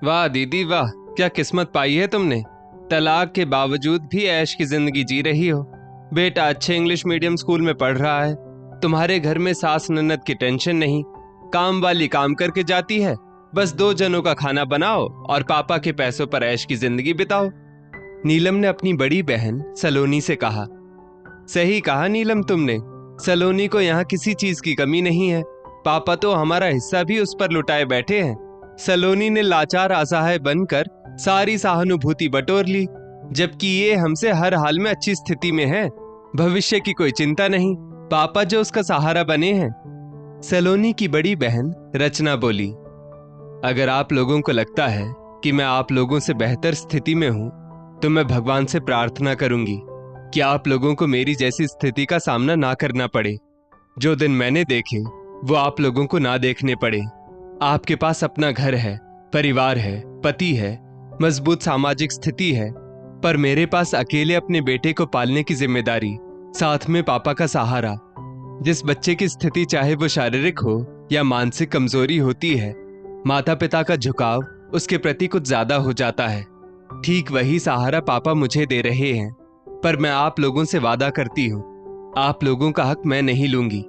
वाह दीदी वाह, क्या किस्मत पाई है तुमने। तलाक के बावजूद भी ऐश की जिंदगी जी रही हो। बेटा अच्छे इंग्लिश मीडियम स्कूल में पढ़ रहा है। तुम्हारे घर में सास ननद की टेंशन नहीं। काम वाली काम करके जाती है। बस 2 जनों का खाना बनाओ और पापा के पैसों पर ऐश की जिंदगी बिताओ। नीलम ने अपनी बड़ी बहन सलोनी से कहा। सही कहा नीलम तुमने। सलोनी को यहाँ किसी चीज की कमी नहीं है। पापा तो हमारा हिस्सा भी उस पर लुटाए बैठे हैं। सलोनी ने लाचार असहाय बनकर सारी सहानुभूति बटोर ली, जबकि ये हमसे हर हाल में अच्छी स्थिति में है। भविष्य की कोई चिंता नहीं, पापा जो उसका सहारा बने हैं। सलोनी की बड़ी बहन रचना बोली, अगर आप लोगों को लगता है कि मैं आप लोगों से बेहतर स्थिति में हूं, तो मैं भगवान से प्रार्थना करूंगी कि आप लोगों को मेरी जैसी स्थिति का सामना ना करना पड़े। जो दिन मैंने देखे वो आप लोगों को ना देखने पड़े। आपके पास अपना घर है, परिवार है, पति है, मजबूत सामाजिक स्थिति है, पर मेरे पास अकेले अपने बेटे को पालने की जिम्मेदारी, साथ में पापा का सहारा। जिस बच्चे की स्थिति चाहे वो शारीरिक हो या मानसिक कमजोरी होती है, माता पिता का झुकाव उसके प्रति कुछ ज्यादा हो जाता है। ठीक वही सहारा पापा मुझे दे रहे हैं, पर मैं आप लोगों से वादा करती हूं, आप लोगों का हक मैं नहीं लूंगी।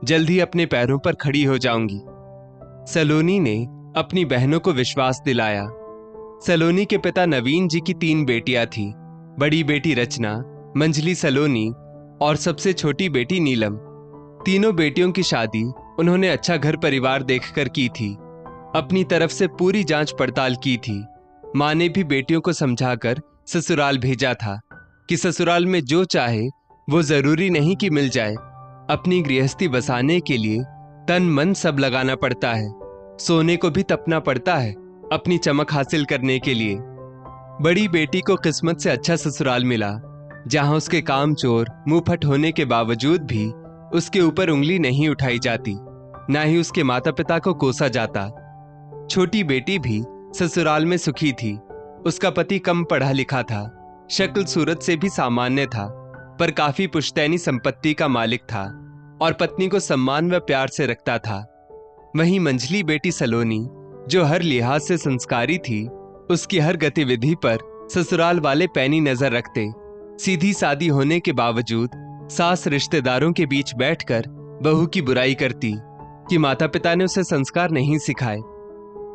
जल्द ही अपने पैरों पर खड़ी हो जाऊंगी। सलोनी ने अपनी बहनों को विश्वास दिलाया। सलोनी के पिता नवीन जी की 3 बेटियां थी। बड़ी बेटी रचना, मंजली सलोनी और सबसे छोटी बेटी नीलम। तीनों बेटियों की शादी उन्होंने अच्छा घर परिवार देखकर की थी। अपनी तरफ से पूरी जांच पड़ताल की थी। मां ने भी बेटियों को समझाकर ससुराल भेजा था कि ससुराल में जो चाहे वो जरूरी नहीं कि मिल जाए। अपनी गृहस्थी बसाने के लिए तन मन सब लगाना पड़ता है। सोने को भी तपना पड़ता है अपनी चमक हासिल करने के लिए। बड़ी बेटी को किस्मत से अच्छा ससुराल मिला, जहां उसके कामचोर मुंहफट होने के बावजूद भी उसके ऊपर उंगली नहीं उठाई जाती, ना ही उसके माता पिता को कोसा जाता। छोटी बेटी भी ससुराल में सुखी थी। उसका पति कम पढ़ा लिखा था, शक्ल सूरत से भी सामान्य था, पर काफी पुश्तैनी संपत्ति का मालिक था और पत्नी को सम्मान व प्यार से रखता था। वहीं मंझली बेटी सलोनी, जो हर लिहाज से संस्कारी थी, उसकी हर गतिविधि पर ससुराल वाले पैनी नजर रखते। सीधी सादी होने के बावजूद सास रिश्तेदारों के बीच बैठकर बहू की बुराई करती कि माता पिता ने उसे संस्कार नहीं सिखाए।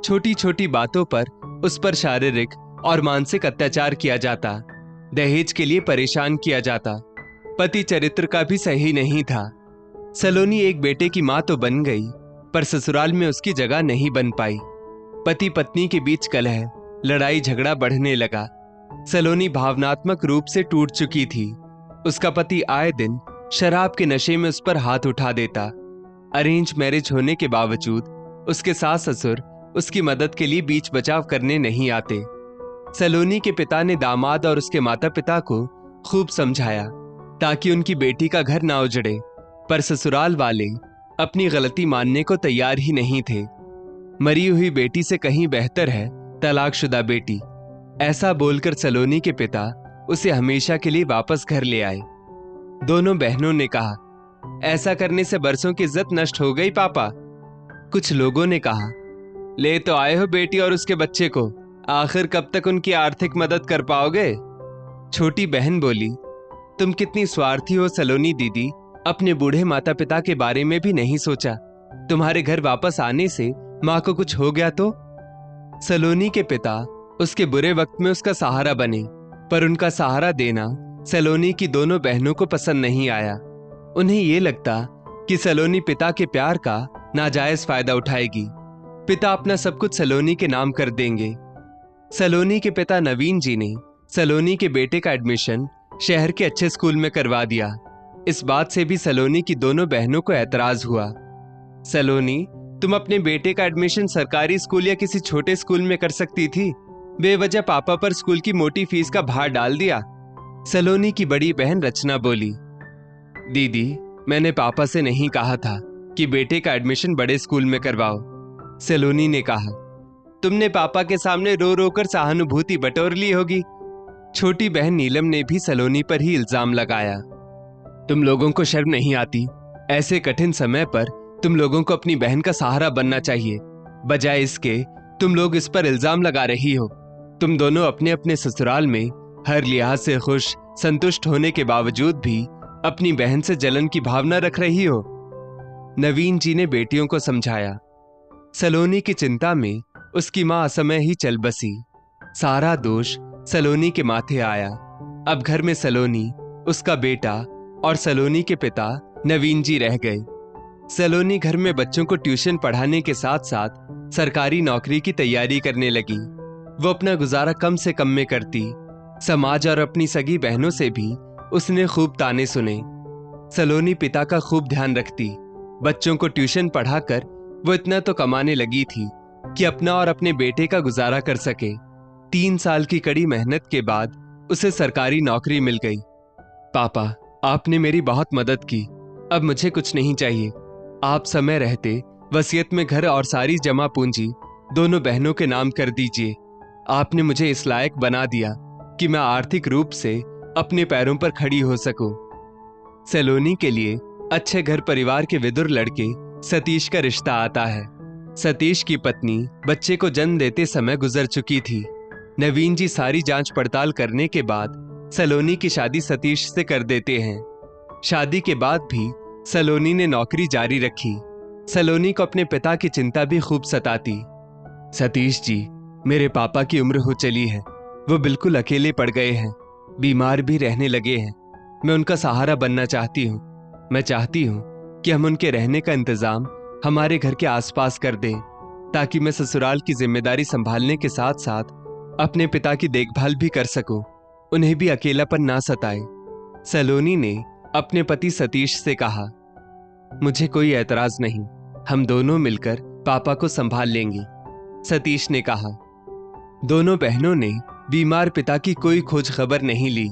छोटी छोटी बातों पर उस पर शारीरिक और मानसिक अत्याचार किया जाता। दहेज के लिए परेशान किया जाता। पति चरित्र का भी सही नहीं था। सलोनी एक बेटे की मां तो बन गई, पर ससुराल में उसकी जगह नहीं बन पाई। पति पत्नी के बीच कलह, लड़ाई झगड़ा बढ़ने लगा। सलोनी भावनात्मक रूप से टूट चुकी थी। उसका पति आए दिन शराब के नशे में उस पर हाथ उठा देता। अरेंज मैरिज होने के बावजूद उसके सास ससुर उसकी मदद के लिए बीच बचाव करने नहीं आते। सलोनी के पिता ने दामाद और उसके माता पिता को खूब समझाया ताकि उनकी बेटी का घर ना उजड़े, पर ससुराल वाले अपनी गलती मानने को तैयार ही नहीं थे। मरी हुई बेटी से कहीं बेहतर है तलाकशुदा बेटी, ऐसा बोलकर सलोनी के पिता उसे हमेशा के लिए वापस घर ले आए। दोनों बहनों ने कहा, ऐसा करने से बरसों की इज्जत नष्ट हो गई पापा। कुछ लोगों ने कहा, ले तो आए हो बेटी और उसके बच्चे को, आखिर कब तक उनकी आर्थिक मदद कर पाओगे। छोटी बहन बोली, तुम कितनी स्वार्थी हो सलोनी दीदी, अपने बूढ़े माता पिता के बारे में भी नहीं सोचा। तुम्हारे घर वापस आने से माँ को कुछ हो गया तो। सलोनी के पिता उसके बुरे वक्त में उसका सहारा बने, पर उनका सहारा देना सलोनी की दोनों बहनों को पसंद नहीं आया। उन्हें यह लगता कि सलोनी पिता के प्यार का नाजायज फायदा उठाएगी। पिता अपना सब कुछ सलोनी के नाम कर देंगे। सलोनी के पिता नवीन जी ने सलोनी के बेटे का एडमिशन शहर के अच्छे स्कूल में करवा दिया। इस बात से भी सलोनी की दोनों बहनों को एतराज हुआ। सलोनी, तुम अपने बेटे का एडमिशन सरकारी स्कूल या किसी छोटे स्कूल में कर सकती थी। बेवजह पापा पर स्कूल की मोटी फीस का भार डाल दिया। सलोनी की बड़ी बहन रचना बोली, दीदी, मैंने पापा से नहीं कहा था कि बेटे का एडमिशन बड़े स्कूल में करवाओ। सलोनी ने कहा, तुमने पापा के सामने रो रो कर सहानुभूति बटोर ली होगी। छोटी बहन नीलम ने भी सलोनी पर ही इल्जाम लगाया, तुम लोगों को शर्म नहीं आती? ऐसे कठिन समय पर तुम लोगों को अपनी बहन का सहारा बनना चाहिए, बजाय इसके तुम लोग इस पर इल्जाम लगा रही हो। तुम दोनों अपने अपने ससुराल में हर लिहाज से खुश संतुष्ट होने के बावजूद भी अपनी बहन से जलन की भावना रख रही हो। नवीन जी ने बेटियों को समझाया। सलोनी की चिंता में उसकी मां असमय ही चल बसी। सारा दोष सलोनी के माथे आया। अब घर में सलोनी, उसका बेटा और सलोनी के पिता नवीन जी रह गए। सलोनी घर में बच्चों को ट्यूशन पढ़ाने के साथ साथ सरकारी नौकरी की तैयारी करने लगी। वो अपना गुजारा कम से कम में करती। समाज और अपनी सगी बहनों से भी उसने खूब ताने सुने। सलोनी पिता का खूब ध्यान रखती। बच्चों को ट्यूशन पढ़ाकर वो इतना तो कमाने लगी थी कि अपना और अपने बेटे का गुजारा कर सके। 3 साल की कड़ी मेहनत के बाद उसे सरकारी नौकरी मिल गई। पापा, आपने मेरी बहुत मदद की। अब मुझे कुछ नहीं चाहिए। आप समय रहते वसीयत में घर और सारी जमा पूंजी दोनों बहनों के नाम कर दीजिए। आपने मुझे इस लायक बना दिया कि मैं आर्थिक रूप से अपने पैरों पर खड़ी हो सकूं। सलोनी के लिए अच्छे घर परिवार के विदुर लड़के सतीश का रिश्ता आता है। सतीश की पत्नी बच्चे को जन्म देते समय गुजर चुकी थी। नवीन जी सारी जांच पड़ताल करने के बाद सलोनी की शादी सतीश से कर देते हैं। शादी के बाद भी सलोनी ने नौकरी जारी रखी। सलोनी को अपने पिता की चिंता भी खूब सताती। सतीश जी, मेरे पापा की उम्र हो चली है। वो बिल्कुल अकेले पड़ गए हैं, बीमार भी रहने लगे हैं। मैं उनका सहारा बनना चाहती हूँ। मैं चाहती हूँ कि हम उनके रहने का इंतजाम हमारे घर के आसपास कर दें, ताकि मैं ससुराल की जिम्मेदारी संभालने के साथ साथ अपने पिता की देखभाल भी कर सकूं। उन्हें भी अकेलापन ना सताए। सलोनी ने अपने पति सतीश से कहा, मुझे कोई ऐतराज नहीं, हम दोनों मिलकर पापा को संभाल लेंगी। सतीश ने कहा। दोनों बहनों ने बीमार पिता की कोई खोज खबर नहीं ली।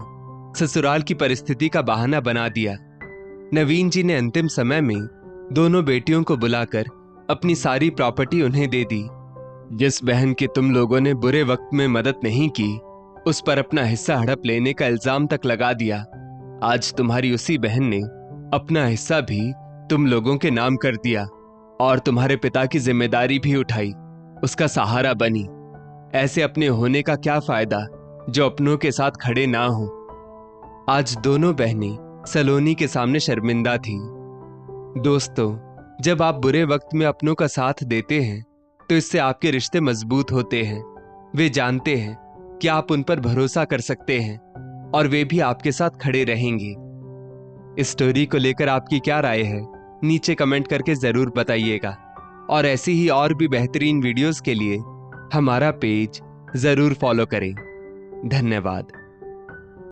ससुराल की परिस्थिति का बहाना बना दिया। नवीन जी ने अंतिम समय में दोनों बेटियों को बुलाकर अपनी सारी प्रॉपर्टी उन्हें दे दी। जिस बहन की तुम लोगों ने बुरे वक्त में मदद नहीं की, उस पर अपना हिस्सा हड़प लेने का इल्जाम तक लगा दिया। आज तुम्हारी उसी बहन ने अपना हिस्सा भी तुम लोगों के नाम कर दिया और तुम्हारे पिता की जिम्मेदारी भी उठाई, उसका सहारा बनी। ऐसे अपने होने का क्या फायदा जो अपनों के साथ खड़े ना हो। आज दोनों बहनें सलोनी के सामने शर्मिंदा थी। दोस्तों, जब आप बुरे वक्त में अपनों का साथ देते हैं तो इससे आपके रिश्ते मजबूत होते हैं। वे जानते हैं कि आप उन पर भरोसा कर सकते हैं और वे भी आपके साथ खड़े रहेंगे। इस स्टोरी को लेकर आपकी क्या राय है, नीचे कमेंट करके जरूर बताइएगा। और ऐसी ही और भी बेहतरीन वीडियोस के लिए हमारा पेज जरूर फॉलो करें। धन्यवाद।